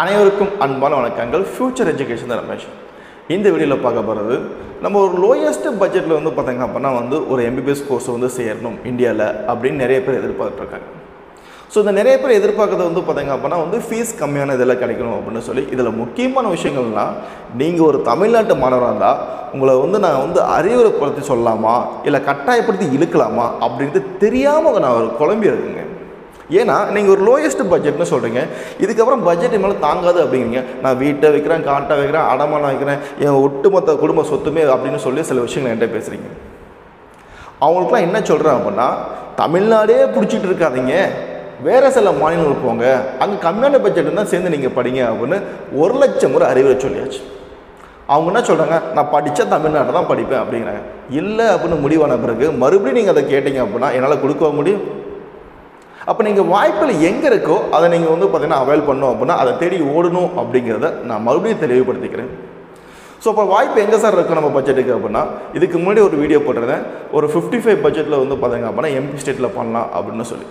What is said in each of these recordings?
அனைவருக்கும் அன்பான வணக்கங்கள். ஃபியூச்சர் எஜுகேஷன் தான் ரமேஷ். இந்த வீடியோவில் பார்க்க போகிறது, நம்ம ஒரு லோயஸ்ட் பட்ஜெட்டில் வந்து பார்த்திங்க அப்படின்னா ஒரு எம்பிபிஎஸ் கோர்ஸ் சேரணும் இந்தியாவில் அப்படின்னு நிறைய பேர் எதிர்பார்த்துருக்காங்க. ஸோ இந்த நிறைய பேர் எதிர்பார்க்கறது பார்த்திங்க அப்படின்னா ஃபீஸ் கம்மியான இதெல்லாம் கிடைக்கணும் அப்படின்னு சொல்லி, இதில் முக்கியமான விஷயங்கள்னால், நீங்கள் ஒரு தமிழ்நாட்டு மாணவராக இருந்தால் உங்களை நான் அறிவுரைப்படுத்தி சொல்லலாமா இல்லை கட்டாயப்படுத்தி இழுக்கலாமா அப்படின்றது தெரியாமல் நான் ஒரு குழம்பி இருக்குங்க. ஏன்னா நீங்கள் ஒரு லோயஸ்ட் பட்ஜெட்னு சொல்கிறீங்க, இதுக்கப்புறம் பட்ஜெட் மேலே தாங்காது அப்படிங்கிறீங்க. நான் வீட்டை வைக்கிறேன், காட்டை வைக்கிறேன், அடமானம் வைக்கிறேன், என் ஒட்டுமொத்த குடும்ப சொத்துமே அப்படின்னு சொல்லி சில விஷயங்கள் என்கிட்ட பேசுகிறீங்க. அவங்களுக்குலாம் என்ன சொல்கிறேன் அப்படின்னா, தமிழ்நாடே பிடிச்சிட்டு இருக்காதீங்க, வேறு சில மாநிலங்களுக்கு போங்க, அங்கே கம்மியான பட்ஜெட் தான் சேர்ந்து நீங்கள் படிங்க அப்படின்னு 1,00,000 முறை அறிவுரை சொல்லியாச்சு. அவங்க என்ன சொல்கிறாங்க, நான் படித்தா தமிழ்நாட்டை தான் படிப்பேன் அப்படிங்கிறாங்க. இல்லை அப்படின்னு முடிவான பிறகு மறுபடியும் நீங்கள் அதை கேட்டீங்க அப்படின்னா என்னால் கொடுக்க முடியும். அப்போ நீங்கள் வாய்ப்பில் எங்கே இருக்கோ அதை நீங்கள் பார்த்தீங்கன்னா அவைல் பண்ணணும் அப்படின்னா அதை தேடி ஓடணும் அப்படிங்கிறத நான் மறுபடியும் தெளிவுபடுத்திக்கிறேன். ஸோ அப்போ வாய்ப்பு எங்கே சார் இருக்கும் நம்ம பட்ஜெட்டுக்கு அப்படின்னா, இதுக்கு முன்னாடி ஒரு வீடியோ போட்டிருந்தேன், ஒரு 55 பட்ஜெட்டில் பார்த்தீங்க அப்படின்னா எம்பி ஸ்டேட்டில் பண்ணலாம் அப்படின்னு சொல்லி.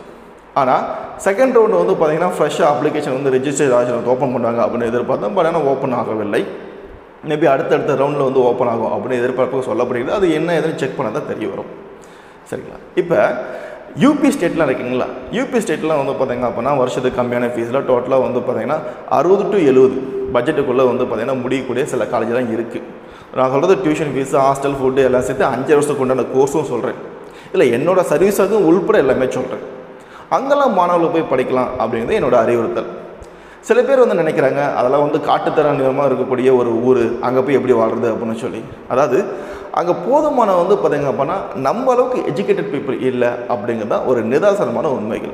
ஆனால் செகண்ட் ரவுண்டு பார்த்தீங்கன்னா ஃப்ரெஷ்ஷாக அப்ளிகேஷன் ரெஜிஸ்ட்ரேஷன் ஓப்பன் பண்ணுவாங்க அப்படின்னு எதிர்பார்த்தோம். பட் ஆனால் ஓப்பன் ஆகவில்லை. மேபி அடுத்தடுத்த ரவுண்டில் ஓப்பன் ஆகும் அப்படின்னு எதிர்பார்ப்பு சொல்லப்படுகிறது. அது என்ன எதுன்னு செக் பண்ண தான் தெரிய வரும். சரிங்களா? இப்போ யூபி ஸ்டேட்லாம் இருக்குங்களா, யூபி ஸ்டேட்லாம் பார்த்திங்க அப்படின்னா வருஷத்துக்கு கம்மியான ஃபீஸில் டோட்டலாக பார்த்திங்கன்னா 60 to 70 பட்ஜெட்டுக்குள்ளே பார்த்திங்கன்னா முடியக்கூடிய சில காலேஜெலாம் இருக்குது. நான் சொல்கிறது டியூஷன் ஃபீஸு, ஹாஸ்டல், ஃபுட்டு எல்லாம் சேர்த்து 5 வருஷத்துக்கு உண்டான கோர்ஸும் சொல்கிறேன். இல்லை என்னோடய சர்வீஸ் அதுவும் உள்பட எல்லாமே சொல்கிறேன். அங்கெல்லாம் மாணவர்கள் போய் படிக்கலாம் அப்படிங்கிறது என்னோடய அறிவுறுத்தல். சில பேர் நினைக்கிறாங்க அதெல்லாம் காட்டுத்தரமாக இருக்கக்கூடிய ஒரு ஊர், அங்கே போய் எப்படி வாழ்கிறது அப்படின்னு சொல்லி. அதாவது அங்கே போதுமான பார்த்திங்க அப்படின்னா நம்ம அளவுக்கு எஜுகேட்டட் பீப்புள் இல்லை அப்படிங்கிறது தான் ஒரு நிதர்சனமான உண்மைகள்.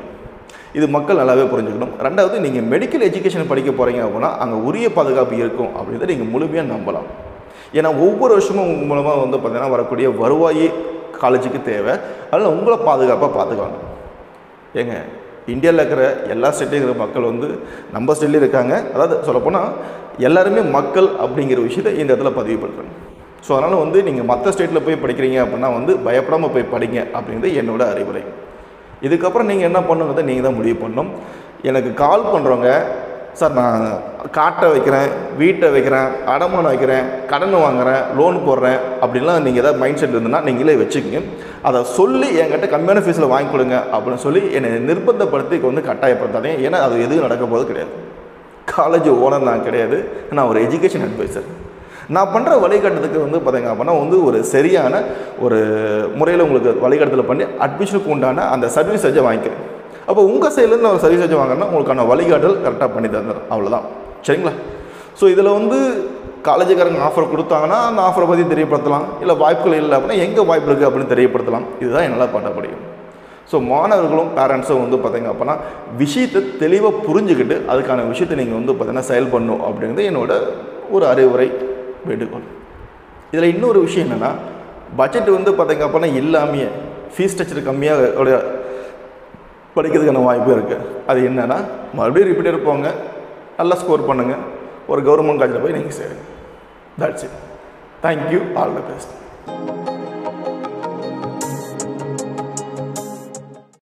இது மக்கள் நல்லாவே புரிஞ்சுக்கணும். ரெண்டாவது, நீங்கள் மெடிக்கல் எஜுகேஷன் படிக்க போகிறீங்க அப்படின்னா அங்கே உரிய பாதுகாப்பு இருக்கும் அப்படின்றத நீங்கள் முழுமையாக நம்பலாம். ஏன்னா ஒவ்வொரு வருஷமும் உங்கள் மூலமாக பார்த்திங்கன்னா வரக்கூடிய வருவாய் காலேஜுக்கு தேவை. அதனால் உங்களை பாதுகாப்பாக பார்த்துக்கணும். ஏங்க, இந்தியாவில் இருக்கிற எல்லா ஸ்டேட்லையும் இருக்கிற மக்கள் நம்ம ஸ்டேட்லேயும் இருக்காங்க. அதாவது சொல்லப்போனால் எல்லாருமே மக்கள் அப்படிங்கிற விஷயத்தை இந்த இடத்துல பதிவுபடுத்துறாங்க. ஸோ அதனால் நீங்கள் மற்ற ஸ்டேட்டில் போய் படிக்கிறீங்க அப்படின்னா பயப்படாமல் போய் படிங்க அப்படிங்கிறது என்னோட அறிவுரை. இதுக்கப்புறம் நீங்கள் என்ன பண்ணுங்கிறத நீங்கள் தான் முடிவு பண்ணணும். எனக்கு கால் பண்ணுறவங்க, சார் நான் காட்டை வைக்கிறேன், வீட்டை வைக்கிறேன், அடமானம் வைக்கிறேன், கடன் வாங்குகிறேன், லோன் போடுறேன் அப்படின்லாம் நீங்கள் எதாவது மைண்ட் செட் இருந்ததுன்னா நீங்களே வச்சுக்கோங்க. அதை சொல்லி என்கிட்ட கம்மியான ஃபீஸில் வாங்கி கொடுங்க அப்படின்னு சொல்லி என்னை நிர்பந்தப்படுத்தி கட்டாயப்படுத்தாதீங்க. ஏன்னா அது எதுவும் நடக்க போது கிடையாது. காலேஜ் ஓனர் நான் கிடையாது, நான் ஒரு எஜுகேஷன் அட்வைசர். நான் பண்ணுற வழிகாட்டுறதுக்கு பார்த்திங்க அப்படின்னா ஒரு சரியான ஒரு முறையில் உங்களுக்கு வழிகாட்டுதல் பண்ணி அட்மிஷனுக்கு உண்டான அந்த சர்வீஸ் சார்ஜை வாங்கிக்கிறேன். அப்போ உங்கள் சைட்லேருந்து நான் ஒரு சர்வீஸ் சார்ஜ் வாங்கினா உங்களுக்கான வழிகாட்டுதல் கரெக்டாக பண்ணி தந்துடுறேன். அவ்வளோதான். சரிங்களா? ஸோ இதில் காலேஜுக்காரங்க ஆஃபர் கொடுத்தாங்கன்னா அந்த ஆஃபரை பற்றி தெரியப்படுத்தலாம். இல்லை வாய்ப்புகள் இல்லை அப்படின்னா எங்கே வாய்ப்பு இருக்குது அப்படின்னு தெரியப்படுத்தலாம். இதுதான் என்னால் பண்ண முடியும். ஸோ மாணவர்களும் பேரண்ட்ஸும் பார்த்திங்க அப்படின்னா விஷயத்தை தெளிவாக புரிஞ்சுக்கிட்டு அதுக்கான விஷயத்தை நீங்கள் பார்த்திங்கன்னா செயல் பண்ணணும் அப்படிங்கிறது என்னோட ஒரு அறிவுரை, வேண்டுகோள். இதில் இன்னொரு விஷயம் என்னென்னா, பட்ஜெட் பார்த்திங்க அப்படின்னா இல்லாமையே ஃபீஸ் ஸ்ட்ரக்சர் கம்மியாக படிக்கிறதுக்கான வாய்ப்பு இருக்குது. அது என்னென்னா, மறுபடியும் ரிப்பீட்டர் போங்க, நல்லா ஸ்கோர் பண்ணுங்கள், ஒரு கவர்மெண்ட் காலேஜில் போய் நீங்கள் சேருங்க. That's it. Thank you. All the best.